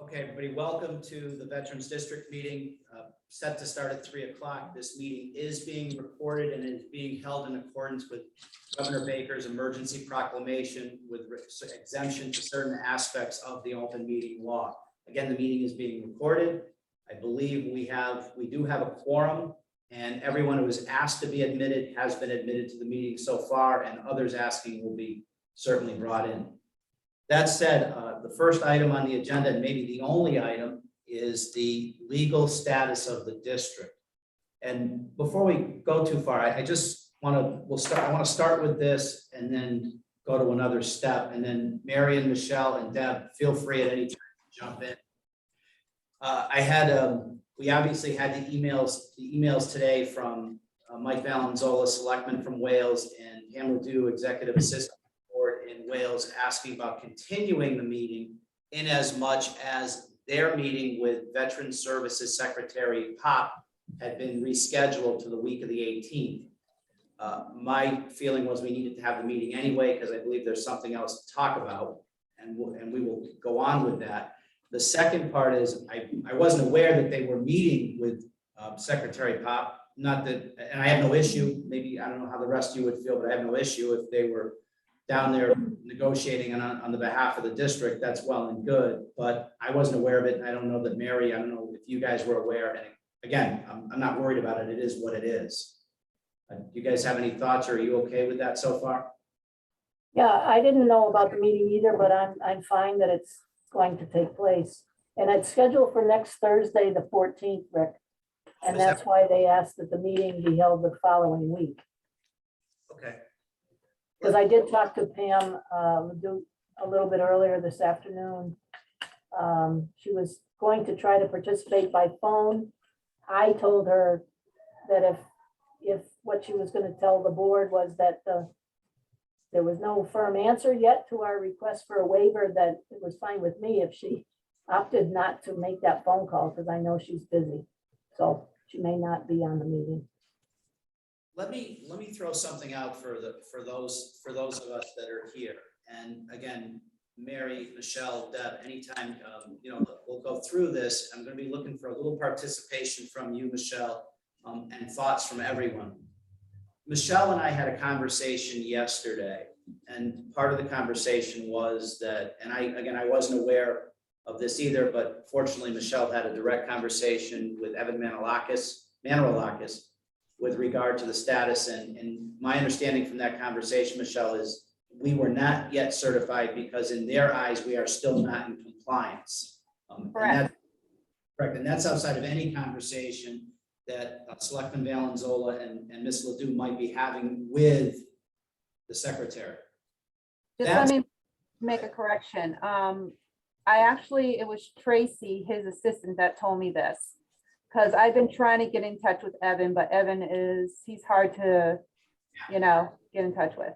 Okay, everybody, welcome to the Veterans District meeting, set to start at 3 o'clock. This meeting is being recorded and is being held in accordance with Governor Baker's emergency proclamation with exemption to certain aspects of the open meeting law. Again, the meeting is being recorded. I believe we do have a quorum, and everyone who was asked to be admitted has been admitted to the meeting so far, and others asking will be certainly brought in. That said, the first item on the agenda, and maybe the only item, is the legal status of the district. And before we go too far, I want to start with this and then go to another step. And then Mary and Michelle and Deb, feel free at any time to jump in. We obviously had the emails today from Mike Valenzola, selectman from Wales, and Pamela Dew, executive assistant in Wales, asking about continuing the meeting in as much as their meeting with Veterans Services Secretary Pop had been rescheduled to the week of the 18th. My feeling was we needed to have the meeting anyway, because I believe there's something else to talk about, and we will go on with that. The second part is I wasn't aware that they were meeting with Secretary Pop. Not that, and I have no issue, maybe, I don't know how the rest of you would feel, but I have no issue if they were down there negotiating on the behalf of the district. That's well and good, but I wasn't aware of it. And I don't know that Mary, I don't know if you guys were aware. And again, I'm not worried about it. It is what it is. Do you guys have any thoughts? Or are you okay with that so far? Yeah, I didn't know about the meeting either, but I'm fine that it's going to take place. And it's scheduled for next Thursday, the 14th, Rick. And that's why they asked that the meeting be held the following week. Okay. Because I did talk to Pam a little bit earlier this afternoon. She was going to try to participate by phone. I told her that if what she was going to tell the board was that there was no firm answer yet to our request for a waiver, that it was fine with me if she opted not to make that phone call, because I know she's busy. So she may not be on the meeting. Let me throw something out for those of us that are here. And again, Mary, Michelle, Deb, anytime we'll go through this. I'm going to be looking for a little participation from you, Michelle, and thoughts from everyone. Michelle and I had a conversation yesterday, and part of the conversation was that, and I wasn't aware of this either, but fortunately Michelle had a direct conversation with Evan Manaralakis with regard to the status. And my understanding from that conversation, Michelle, is we were not yet certified because in their eyes, we are still not in compliance. Correct. And that's outside of any conversation that Selectman Valenzola and Ms. Ledoux might be having with the secretary. Let me make a correction. It was Tracy, his assistant, that told me this. Because I've been trying to get in touch with Evan, but he's hard to, get in touch with.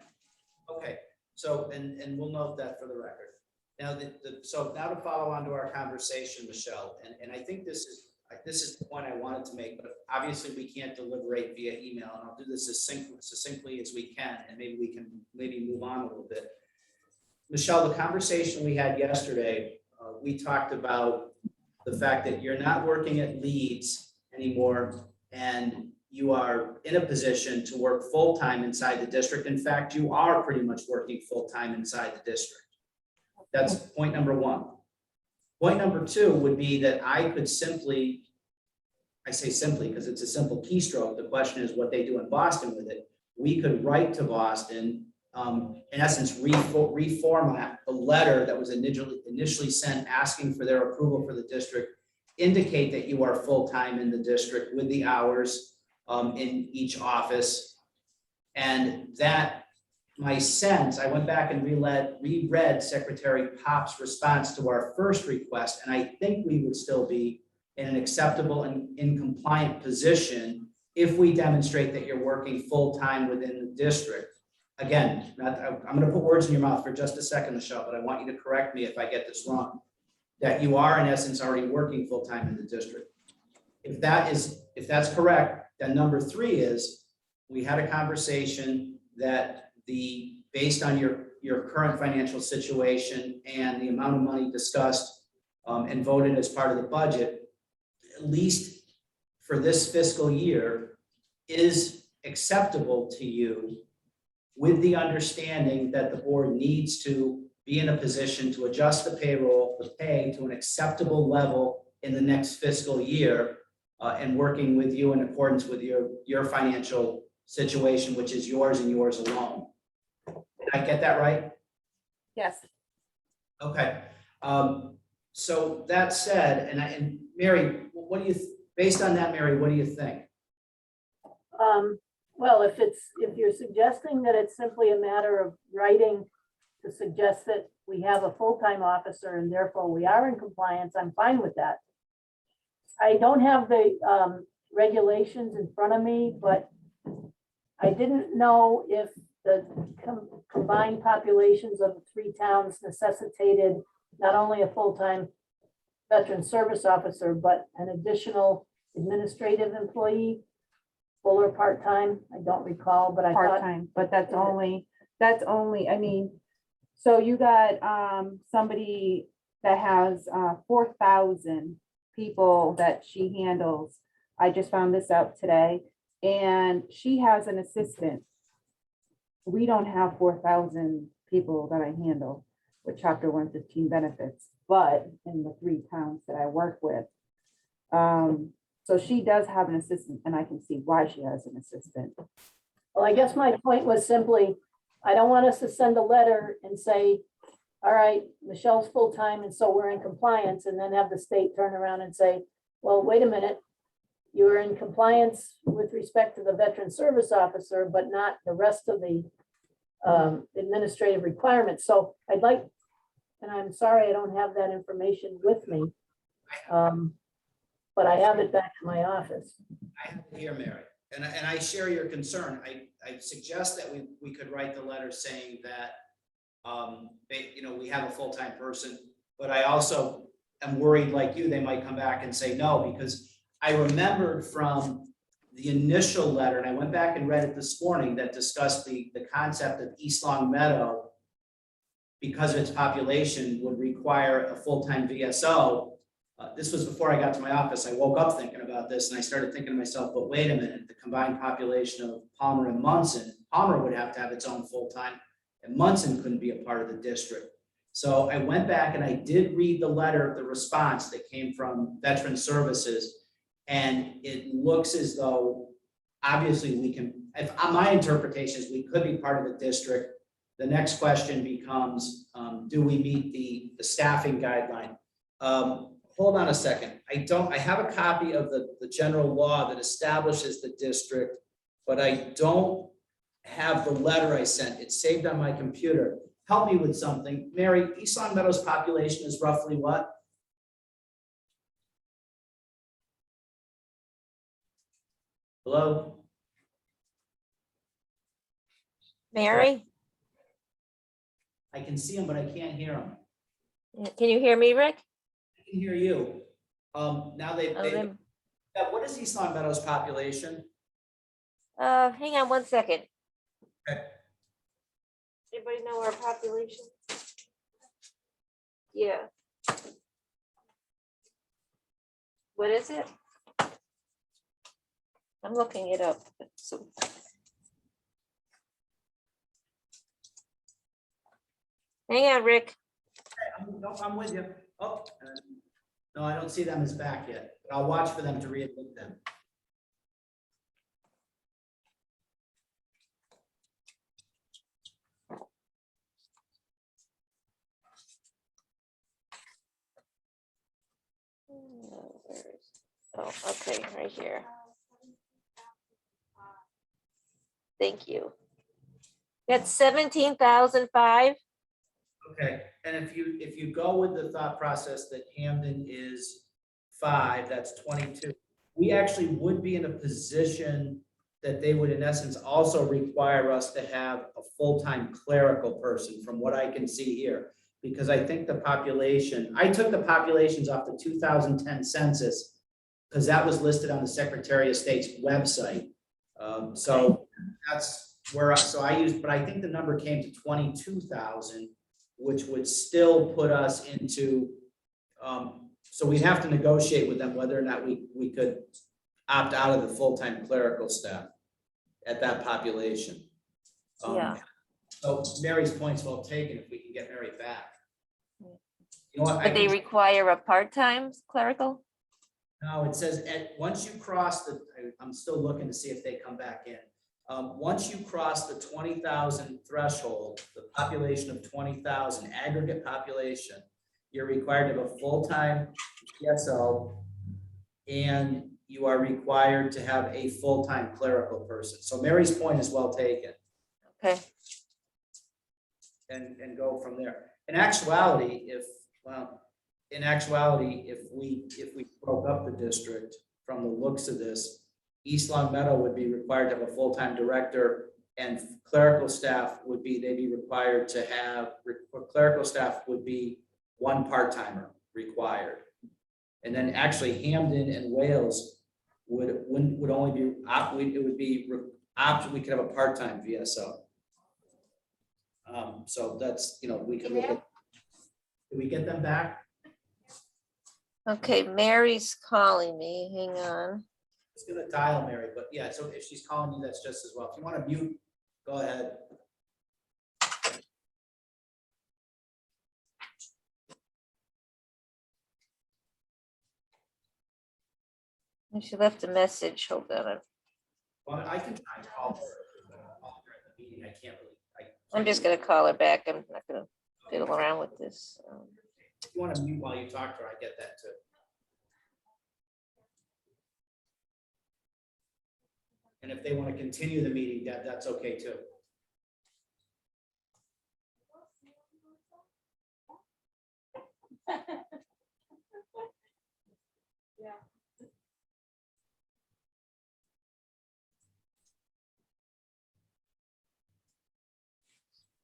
Okay, so, and we'll note that for the record. Now, so now to follow on to our conversation, Michelle, and I think this is the point I wanted to make, but obviously we can't deliberate via email, and I'll do this as succinctly as we can, and maybe we can move on a little bit. Michelle, the conversation we had yesterday, we talked about the fact that you're not working at Leeds anymore, and you are in a position to work full-time inside the district. In fact, you are pretty much working full-time inside the district. That's point number one. Point number two would be that I could simply, I say simply because it's a simple keystroke. The question is what they do in Boston with it. We could write to Boston, in essence, reformat the letter that was initially sent asking for their approval for the district, indicate that you are full-time in the district with the hours in each office. And that, my sense, I went back and reread Secretary Pop's response to our first request, and I think we would still be in an acceptable and in compliant position if we demonstrate that you're working full-time within the district. Again, I'm going to put words in your mouth for just a second, Michelle, but I want you to correct me if I get this wrong, that you are in essence already working full-time in the district. If that's correct, then number three is we had a conversation that based on your current financial situation and the amount of money discussed and voted as part of the budget, at least for this fiscal year, is acceptable to you, with the understanding that the board needs to be in a position to adjust the payroll, the pay to an acceptable level in the next fiscal year, and working with you in accordance with your financial situation, which is yours and yours alone. Did I get that right? Yes. Okay. So that said, and Mary, what do you, based on that, Mary, what do you think? Well, if you're suggesting that it's simply a matter of writing to suggest that we have a full-time officer and therefore we are in compliance, I'm fine with that. I don't have the regulations in front of me, but I didn't know if the combined populations of the 3 towns necessitated not only a full-time veteran service officer, but an additional administrative employee, full or part-time. I don't recall, but I thought, Part-time, but that's only, I mean, so you got somebody that has 4,000 people that she handles. I just found this out today, and she has an assistant. We don't have 4,000 people that I handle with Chapter 115 benefits, but in the 3 towns that I work with. So she does have an assistant, and I can see why she has an assistant. well, I guess my point was simply, I don't want us to send a letter and say, all right, Michelle's full-time and so we're in compliance, and then have the state turn around and say, well, wait a minute, you're in compliance with respect to the veteran service officer, but not the rest of the administrative requirements. So I'd like, and I'm sorry, I don't have that information with me. But I have it back in my office. I have it here, Mary, and I share your concern. I suggest that we could write the letter saying that, we have a full-time person, but I also am worried like you, they might come back and say no, because I remembered from the initial letter, and I went back and read it this morning, that discussed the concept of East Long Meadow, because of its population, would require a full-time VSO. This was before I got to my office. I woke up thinking about this and I started thinking to myself, but wait a minute, the combined population of Palmer and Munson, Palmer would have to have its own full-time, and Munson couldn't be a part of the district. So I went back and I did read the letter, the response that came from Veteran Services, and it looks as though, obviously we can, if on my interpretation is we could be part of the district. The next question becomes, do we meet the staffing guideline? Hold on a second. I have a copy of the general law that establishes the district, but I don't have the letter I sent. It's saved on my computer. Help me with something. Mary, East Long Meadow's population is roughly what? Hello? Mary, I can see them, but I can't hear them. can you hear me, Rick? I can hear you. Now Oh, then- what is East Long Meadow's population? Hang on one second. Okay. Anybody know our population? Yeah. What is it? I'm looking it up. So. Hang on, Rick. I'm with you. Oh, no, I don't see them as back yet. But I'll watch for them to readmit them. Oh, okay, right here. Thank you. That's 17,005. Okay, and if you go with the thought process that Hamden is 5, that's 22. We actually would be in a position that they would in essence also require us to have a full-time clerical person, from what I can see here. Because I think the population, I took the populations off the 2010 census, because that was listed on the Secretary of State's website. So that's where, so I used, but I think the number came to 22,000, which would still put us into So we'd have to negotiate with them whether or not we could opt out of the full-time clerical staff at that population. Yeah. So Mary's point's well taken, if we can get Mary back. You know what? But they require a part-time clerical? No, it says once you cross the, I'm still looking to see if they come back in. Once you cross the 20,000 threshold, the population of 20,000 aggregate population, you're required to have a full-time PSO, and you are required to have a full-time clerical person. So Mary's point is well taken, Okay, and go from there. In actuality, if we broke up the district, from the looks of this, East Long Meadow would be required to have a full-time director, and clerical staff would be, they'd be required to have, clerical staff would be one part-timer required. And then actually Hamden and Wales would only be, it would be option, we could have a part-time VSO. So that's, we could look at, did we get them back? okay, Mary's calling me, hang on. It's gonna dial Mary, but yeah, so if she's calling you, that's just as well. If you want to mute, go ahead. And she left a message, hold on. Well, I can try and call her. Call her at the meeting. I can't really. I'm just gonna call her back, I'm not gonna fiddle around with this. If you want to mute while you talk to her, I get that too. And if they want to continue the meeting, that's okay too.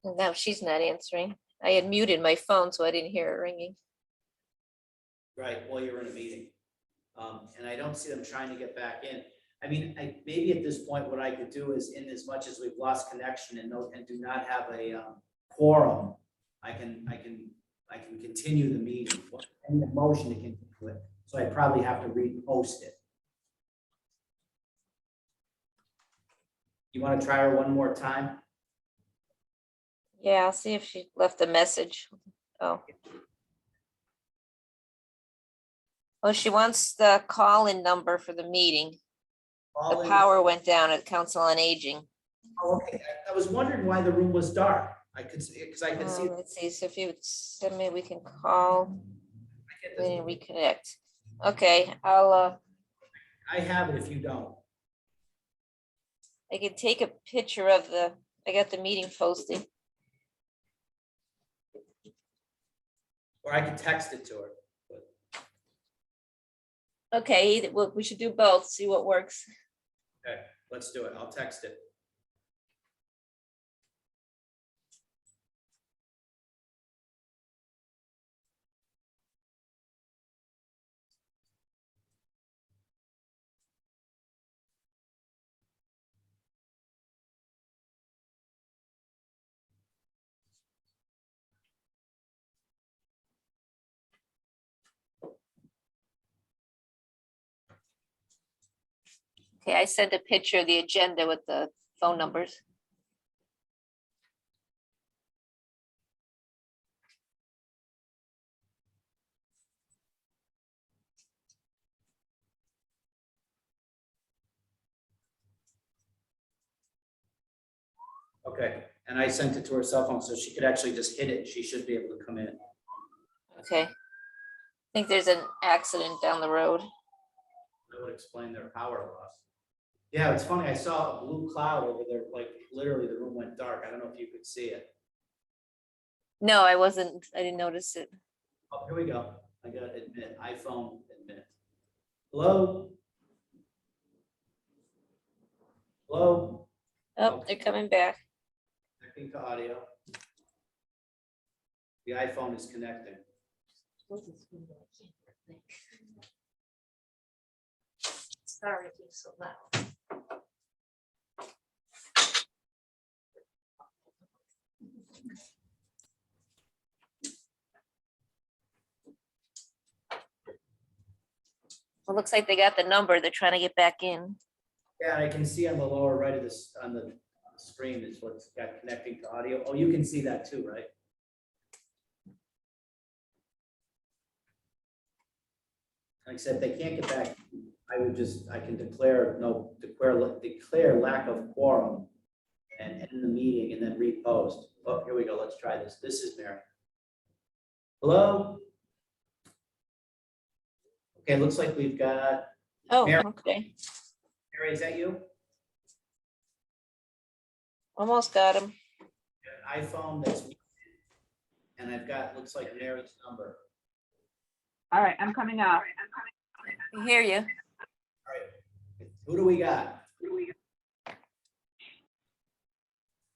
And now she's not answering. I had muted my phone, so I didn't hear it ringing. Right, while you're in a meeting. And I don't see them trying to get back in. I mean, maybe at this point, what I could do is, in as much as we've lost connection and do not have a quorum, I can continue the meeting. I need a motion to continue it, so I probably have to repost it. You want to try her one more time? Yeah, I'll see if she left a message. Oh. Oh, she wants the call-in number for the meeting. The power went down at Council on Aging. Oh, okay. I was wondering why the room was dark. I could see, because I could see. Let's see, so if you would send me, we can call and reconnect. Okay, I'll, I have it if you don't. I can take a picture of I got the meeting posting. Or I can text it to her. Okay, well, we should do both, see what works. Okay, let's do it. I'll text it. Okay, I sent a picture of the agenda with the phone numbers. Okay, and I sent it to her cell phone, so she could actually just hit it. She should be able to come in. Okay. I think there's an accident down the road. That would explain their power loss. Yeah, it's funny. I saw a blue cloud over there, like literally the room went dark. I don't know if you could see it. No, I didn't notice it. Oh, here we go. I got to admit, iPhone admit. Hello? Hello? Oh, they're coming back. Connecting to audio. The iPhone is connecting. Sorry, it's so loud. It looks like they got the number. They're trying to get back in. Yeah, I can see on the lower right of this, on the screen is what's got connecting to audio. Oh, you can see that too, right? Like I said, if they can't get back, I can declare lack of quorum and end the meeting and then repost. Oh, here we go. Let's try this. This is Mary. Hello? Okay, looks like we've got, Oh, Mary. okay. Mary, is that you? Almost got him. An iPhone that's muted, and I've got, looks like Mary's number. All right, I'm coming out. I hear you. All right, who do we got?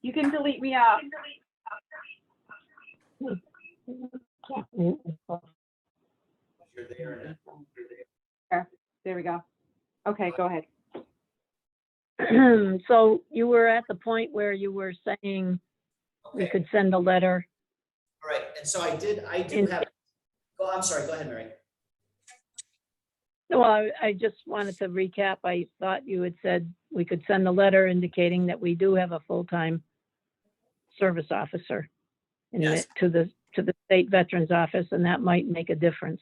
You can delete me out. You're there. There we go. Okay, go ahead. So you were at the point where you were saying we Okay, could send a letter. all right, and so I do have, oh, I'm sorry, go ahead, Mary. Well, I just wanted to recap. I thought you had said we could send a letter indicating that we do have a full-time service officer Yes. to the state veterans office, and that might make a difference.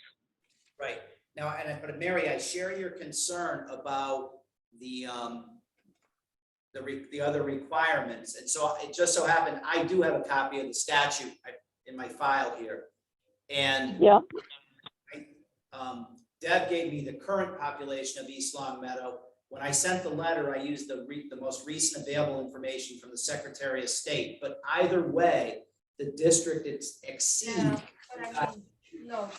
Right, now, but Mary, I share your concern about the other requirements, and so it just so happened, I do have a copy of the statute in my file here. And Yeah, Deb gave me the current population of East Long Meadow. When I sent the letter, I used the most recent available information from the Secretary of State, but either way, the district exceeds. No.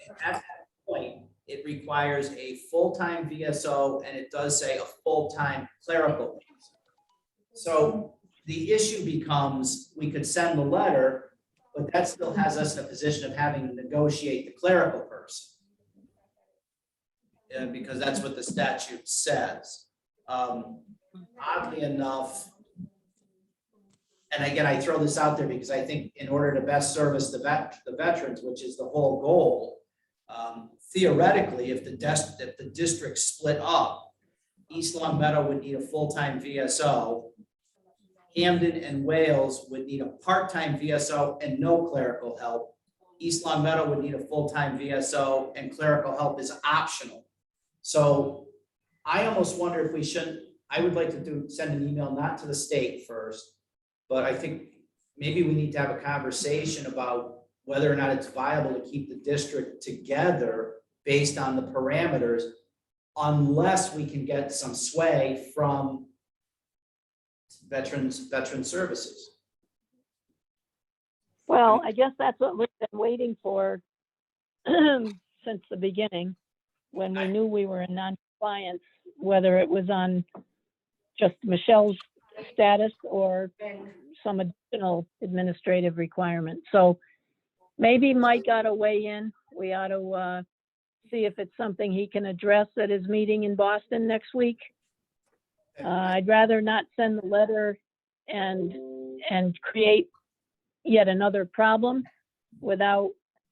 At that point, it requires a full-time VSO, and it does say a full-time clerical. So the issue becomes, we could send the letter, but that still has us in a position of having to negotiate the clerical person. Because that's what the statute says. Oddly enough, and again, I throw this out there because I think in order to best service the veterans, which is the whole goal, theoretically, if the district split up, East Long Meadow would need a full-time VSO. Hamden and Wales would need a part-time VSO and no clerical help. East Long Meadow would need a full-time VSO and clerical help is optional. So I almost wonder if we shouldn't, I would like to send an email, not to the state first, but I think maybe we need to have a conversation about whether or not it's viable to keep the district together based on the parameters, unless we can get some sway from veteran services. well, I guess that's what we've been waiting for since the beginning, when we knew we were in non-compliance, whether it was on just Michelle's status or some additional administrative requirement. So maybe Mike ought to weigh in. We ought to see if it's something he can address at his meeting in Boston next week. I'd rather not send the letter and create yet another problem without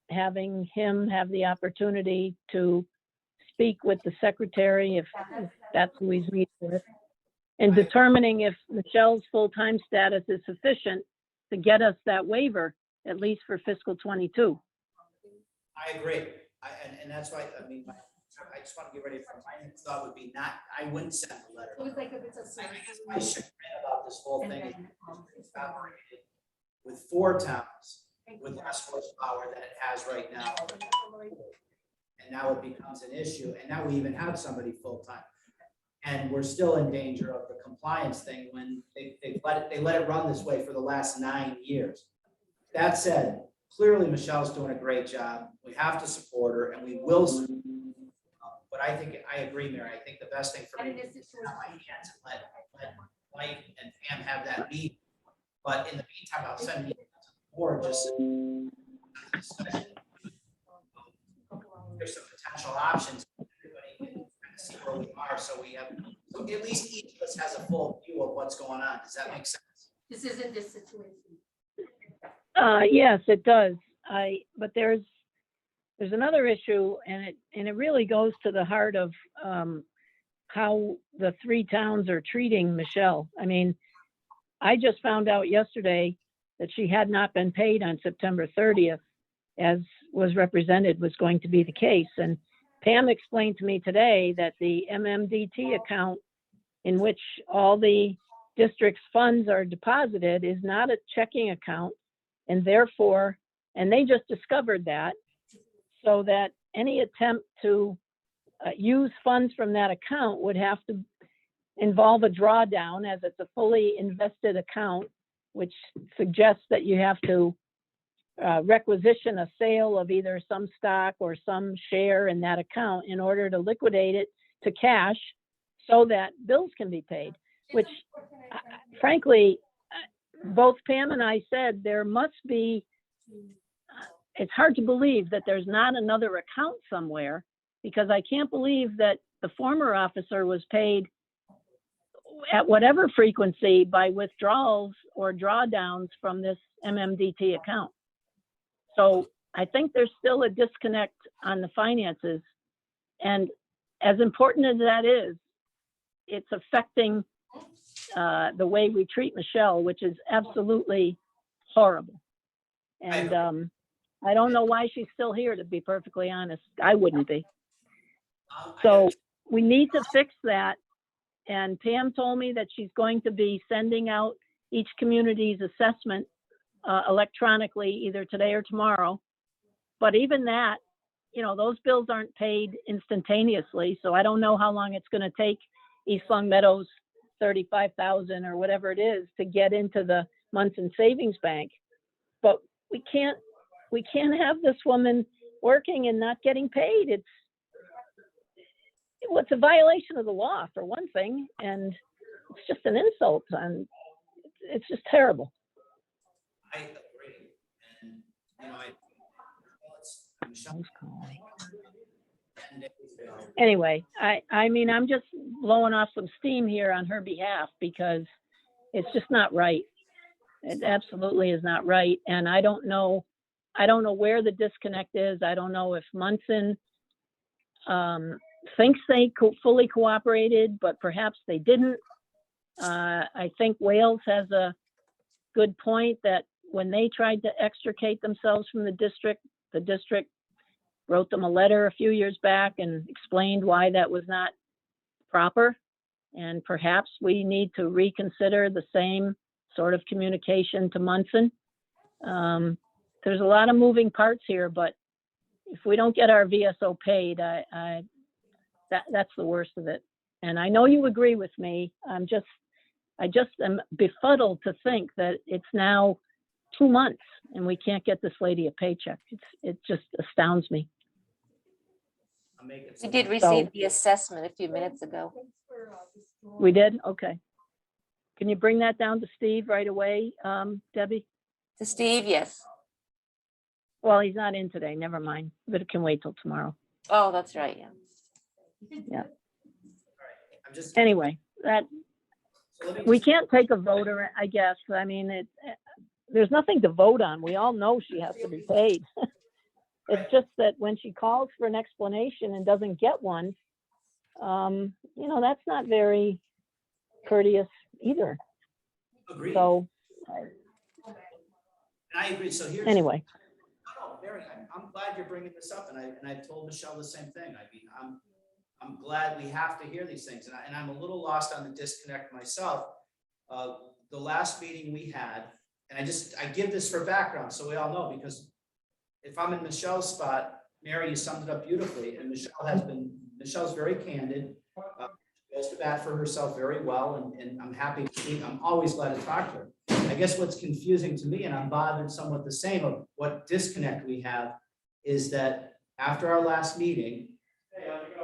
having him have the opportunity to speak with the secretary, if that's who he's meeting with, and determining if Michelle's full-time status is sufficient to get us that waiver, at least for fiscal '22. I agree. And that's why, I mean, I just want to get ready for my next thought would be not, I wouldn't send the letter. It was like if it's a. I guess my chagrin about this whole thing is it's operated with 4 towns with less horsepower than it has right now. And now it becomes an issue, and now we even have somebody full-time. And we're still in danger of the compliance thing when they let it run this way for the last 9 years. That said, clearly Michelle's doing a great job. We have to support her, and we will. But I think, I agree, Mary. I think the best thing for me is to have my hands and let Mike and Pam have that meeting. But in the meantime, I'll send you to the board just so there's some potential options. Everybody can kind of see where we are, so we have, so at least each of us has a full view of what's going on. Does that make sense? This isn't this situation. Yes, it does. But there's another issue, and it really goes to the heart of how the three towns are treating Michelle. I mean, I just found out yesterday that she had not been paid on September 30th, as was represented was going to be the case. And Pam explained to me today that the MMDT account in which all the district's funds are deposited is not a checking account, and therefore, and they just discovered that, so that any attempt to use funds from that account would have to involve a drawdown, as it's a fully invested account, which suggests that you have to requisition a sale of either some stock or some share in that account in order to liquidate it to cash so that bills can be paid, which frankly, both Pam and I said there must be, it's hard to believe that there's not another account somewhere, because I can't believe that the former officer was paid at whatever frequency by withdrawals or drawdowns from this MMDT account. So I think there's still a disconnect on the finances. And as important as that is, it's affecting the way we treat Michelle, which is absolutely horrible. And I don't know why she's still here, to be perfectly honest. I wouldn't be. So we need to fix that. And Pam told me that she's going to be sending out each community's assessment electronically, either today or tomorrow. But even that, you know, those bills aren't paid instantaneously. So I don't know how long it's going to take East Long Meadows 35,000 or whatever it is to get into the Munson Savings Bank. But we can't have this woman working and not getting paid. It's a violation of the law, for one thing, and it's just an insult, and it's just terrible. I agree. And, you know, Michelle, Anyway, I mean, I'm just blowing off some steam here on her behalf, because it's just not right. It absolutely is not right. And I don't know where the disconnect is. I don't know if Munson thinks they fully cooperated, but perhaps they didn't. I think Wales has a good point that when they tried to extricate themselves from the district wrote them a letter a few years back and explained why that was not proper. And perhaps we need to reconsider the same sort of communication to Munson. There's a lot of moving parts here, but if we don't get our VSO paid, that's the worst of it. And I know you agree with me. I just am befuddled to think that it's now 2 months and we can't get this lady a paycheck. It just astounds me. We did receive the assessment a few minutes ago. We did? Okay. Can you bring that down to Steve right away, Debbie? To Steve, yes. Well, he's not in today. Never mind. But it can wait till tomorrow. Oh, that's right, yeah. Yeah. I'm just. Anyway, we can't take a vote, or I guess. I mean, there's nothing to vote on. We all know she has to be paid. It's just that when she calls for an explanation and doesn't get one, you know, that's not very courteous either. Agreed. So And I agree. So here's. anyway, No, Mary, I'm glad you're bringing this up, and I told Michelle the same thing. I mean, I'm glad we have to hear these things, and I'm a little lost on the disconnect myself. The last meeting we had, and I give this for background so we all know, because if I'm in Michelle's spot, Mary, you summed it up beautifully, and Michelle's very candid. She goes to bat for herself very well, and I'm happy to speak. I'm always glad to talk to her. I guess what's confusing to me, and I'm bothered somewhat the same of what disconnect we have, is that after our last meeting,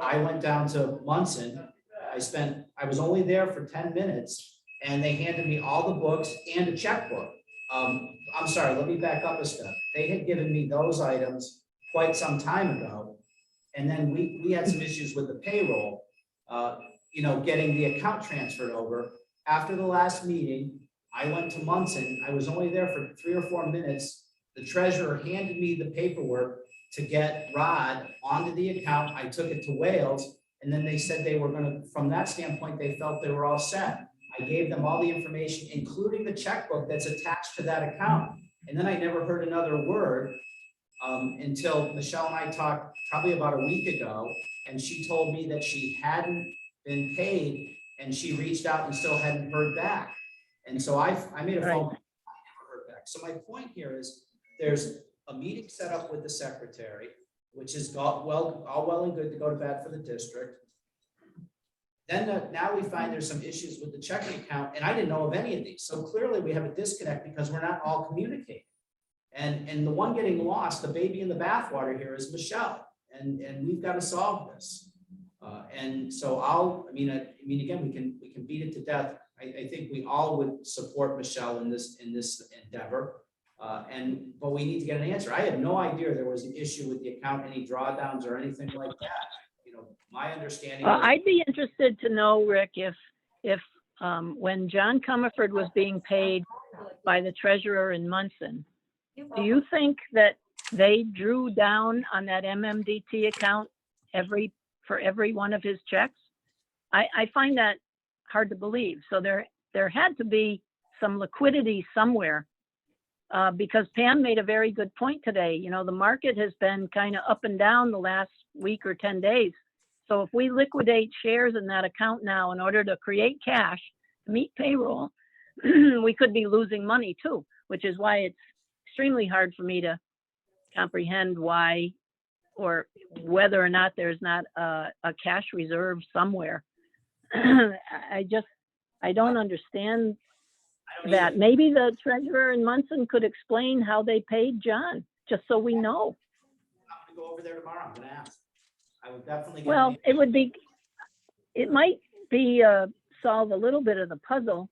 I went down to Munson. I was only there for 10 minutes, and they handed me all the books and a checkbook. I'm sorry, let me back up a step. They had given me those items quite some time ago. And then we had some issues with the payroll, you know, getting the account transferred over. After the last meeting, I went to Munson. I was only there for 3 or 4 minutes. The treasurer handed me the paperwork to get Rod onto the account. I took it to Wales, and then they said they were gonna, from that standpoint, they felt they were all set. I gave them all the information, including the checkbook that's attached to that account. And then I never heard another word until Michelle and I talked probably about a week ago, and she told me that she hadn't been paid, and she reached out and still hadn't heard back. And so I made a phone call, I never heard back. So my point here is, there's a meeting set up with the secretary, which is all well and good to go to bat for the district. Then now we find there's some issues with the checking account, and I didn't know of any of these. So clearly we have a disconnect because we're not all communicating. And the one getting lost, the baby in the bathwater here, is Michelle, and we've got to solve this. And so I mean, again, we can beat it to death. I think we all would support Michelle in this endeavor. But we need to get an answer. I had no idea there was an issue with the account, any drawdowns or anything like that. You know, my understanding. Well, was- I'd be interested to know, Rick, if when John Comerford was being paid by the treasurer in Munson, do you think that they drew down on that MMDT account for every one of his checks? I find that hard to believe. So there had to be some liquidity somewhere. Because Pam made a very good point today. You know, the market has been kind of up and down the last week or 10 days. So if we liquidate shares in that account now in order to create cash to meet payroll, we could be losing money too, which is why it's extremely hard for me to comprehend why or whether or not there's not a cash reserve somewhere. I don't understand that. Maybe the treasurer in Munson could explain how they paid John, just so we know. I'm gonna go over there tomorrow. I'm gonna ask. I would definitely. get Well, an it might be solve a little bit of the puzzle,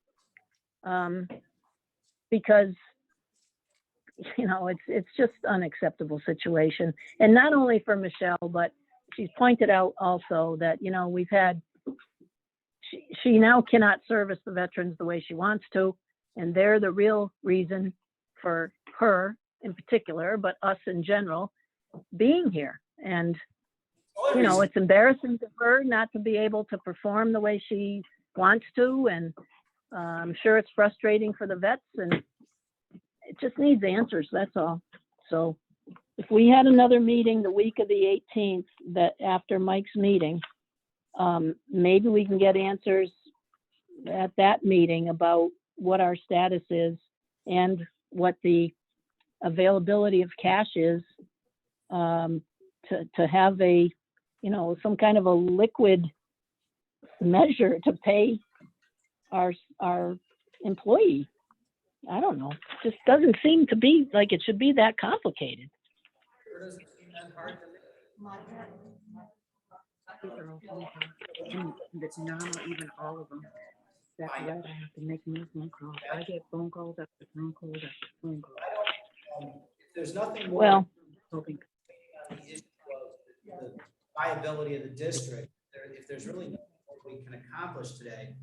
because you know it's just unacceptable situation, and not only for Michelle, but she's pointed out also that you know we've had she now cannot service the veterans the way she wants to. And they're the real reason for her in particular, but us in general, being here. And, you know, it's embarrassing to her not to be able to perform the way she wants to. And I'm sure it's frustrating for the vets, and it just needs answers, that's all. So if we had another meeting the week of the 18th, that after Mike's meeting, maybe we can get answers at that meeting about what our status is and what the availability of cash is, to have a, you know, some kind of a liquid measure to pay our employee. I don't know. It just doesn't seem to be like it should be that complicated. That's not even all of them. That's right. I have to make more phone calls. I get phone calls after phone calls after phone calls. If there's nothing more. Well, Hoping. On the issue of the viability of the district, if there's really nothing more we can accomplish today,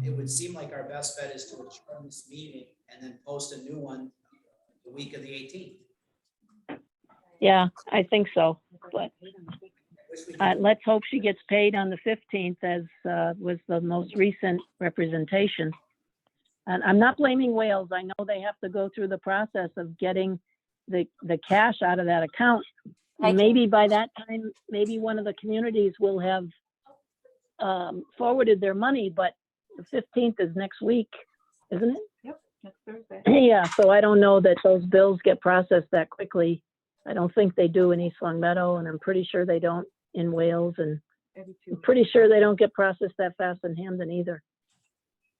it would seem like our best bet is to adjourn this meeting and then post a new one the week of the 18th. yeah, I think so. But let's hope she gets paid on the 15th, as was the most recent representation. And I'm not blaming Wales. I know they have to go through the process of getting the cash out of that account. Maybe by that time, maybe one of the communities will have forwarded their money, but the 15th is next week, isn't it? Yep, that's Thursday. Yeah, so I don't know that those bills get processed that quickly. I don't think they do in East Long Meadow, and I'm pretty sure they don't in Wales, and Every 2 I'm weeks. pretty sure they don't get processed that fast in Hamden either.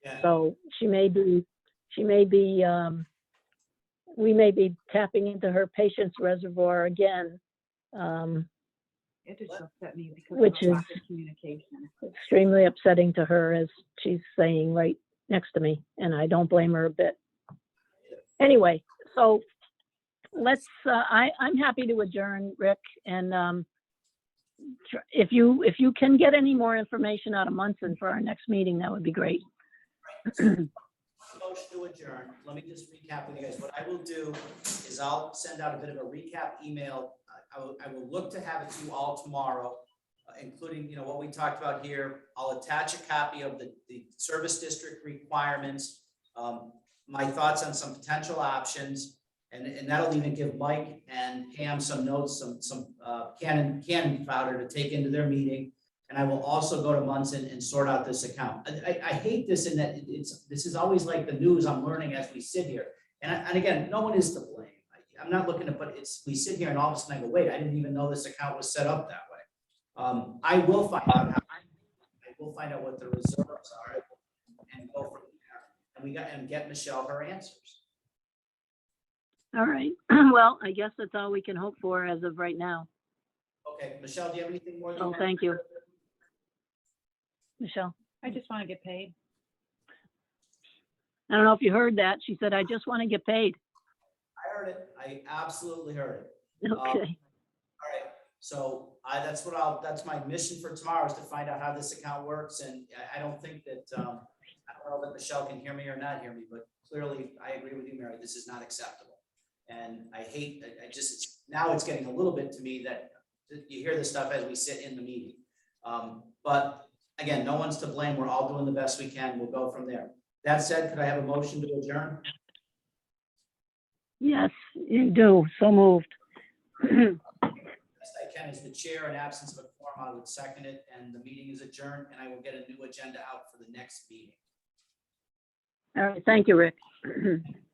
Yeah. So we may be tapping into her patience reservoir again. It just upset me because Which of the lack is- of communication. Extremely upsetting to her, as she's saying right next to me, and I don't blame her a bit. Anyway, so let's, I'm happy to adjourn, Rick, and if you can get any more information out of Munson for our next meeting, that would be great. Motion to adjourn. Let me just recap with you guys. What I will do is I'll send out a bit of a recap email. I will look to have it to you all tomorrow, including, what we talked about here. I'll attach a copy of the service district requirements, my thoughts on some potential options, and that'll even give Mike and Pam some notes, some cannon fodder to take into their meeting. And I will also go to Munson and sort out this account. I hate this in that this is always like the news I'm learning as we sit here. And again, no one is to blame. I'm not looking to, but we sit here and all of a sudden I go, wait, I didn't even know this account was set up that way. I will find out what the reserves are and go from there. And get Michelle her answers. All right. Well, I guess that's all we can hope for as of right now. Okay, Michelle, do you have anything more? Oh, thank you. Michelle, I just want to get paid. I don't know if you heard that. She said, I just want to get paid. I heard it. I absolutely heard it. Okay. All right. So that's my mission for tomorrow, is to find out how this account works. And I don't think that, I don't know that Michelle can hear me or not hear me, but clearly I agree with you, Mary. This is not acceptable. And now it's getting a little bit to me that you hear this stuff as we sit in the meeting. But again, no one's to blame. We're all doing the best we can. We'll go from there. That said, could I have a motion to adjourn? Yes, you do. So moved. Best I can as the chair, in absence of a quorum, I would second it, and the meeting is adjourned, and I will get a new agenda out for the next meeting. All right. Thank you, Rick.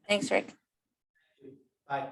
Thanks, Rick. Bye.